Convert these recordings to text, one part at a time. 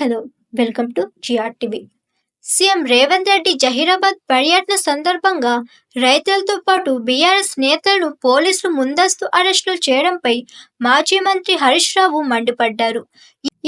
Hello welcome to GRTV. CM Revanth Reddy Zaheerabad పర్యటన సందర్భంగా రైతులతో పాటు బీఆర్ఎస్ నేతలను పోలీసులు ముందస్తు అరెస్టులు చేయడంపై మాజీ మంత్రి హరీష్ రావు మండిపడ్డారు.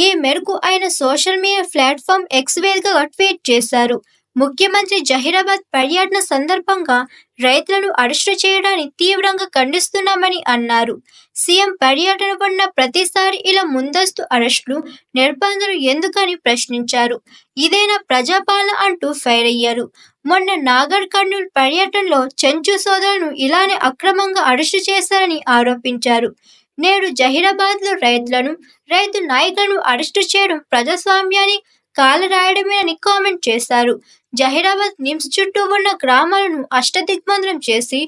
ఈ మేరకు ఆయన సోషల్ మీడియా ప్లాట్ఫామ్ ఎక్స్ వేదికగా ట్వీట్ చేశారు. ముఖ్యమంత్రి జహీరాబాద్ పర్యటన సందర్భంగా రైతులను అరెస్టు చేయడాన్ని తీవ్రంగా ఖండిస్తున్నామని అన్నారు. సీఎం పర్యటన ఉన్న ప్రతిసారి ఇలా ముందస్తు అరెస్టులు, నిర్బంధాలు ఎందుకని ప్రశ్నించారు. ఇదేనా ప్రజాపాలన అంటూ ఫైర్ అయ్యారు. మొన్న నాగర్ కర్నూల్ పర్యటనలో చెంచు సోదరులను ఇలానే అక్రమంగా అరెస్టు చేశారని ఆరోపించారు. నేడు జహీరాబాద్లో రైతులను, రైతు నాయకులను అరెస్టు చేయడం ప్రజాస్వామ్యాన్ని కాలరాయడమేనని కామెంట్ చేశారు. జహీరాబాద్ నిమ్స్ చుట్టూ ఉన్న గ్రామాలను అష్టదిగ్బంధనం చేసి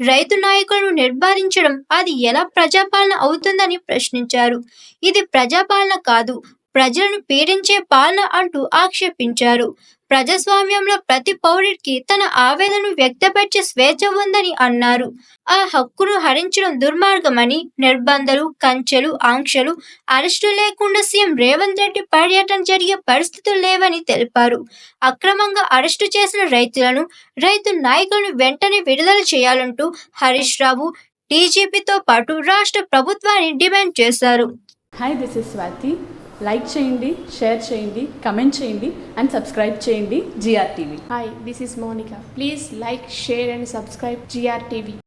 రైతు నాయకులను నిర్ధారించడం అది ఎలా ప్రజాపాలన అవుతుందని ప్రశ్నించారు. ఇది ప్రజాపాలన కాదు, ప్రజలను పీడించే పాలన అంటూ ఆక్షేపించారు. ప్రజాస్వామ్యంలో ప్రతి పౌరుడికి తన ఆవేదనను వ్యక్తపరిచే స్వేచ్ఛ ఉందని అన్నారు. ఆ హక్కును హరించడం దుర్మార్గమని, నిర్బంధాలు, కంచెలు, ఆంక్షలు, అరెస్టు లేకుండా సీఎం రేవంత్ రెడ్డి పర్యటన జరిగే పరిస్థితులు లేవని తెలిపారు. అక్రమంగా అరెస్టు చేసిన రైతులను, రైతు నాయకులను వెంటనే విడుదల చేయాలంటూ హరీష్ రావు డీజీపీతో పాటు రాష్ట్ర ప్రభుత్వాన్ని డిమాండ్ చేశారు. Hi, this is Swathi. Like చేయండి, షేర్ చేయండి, కమెంట్ చేయండి అండ్ సబ్స్క్రైబ్ చేయండి GRTV. Hi, this is Monica. Please like, share and subscribe GRTV.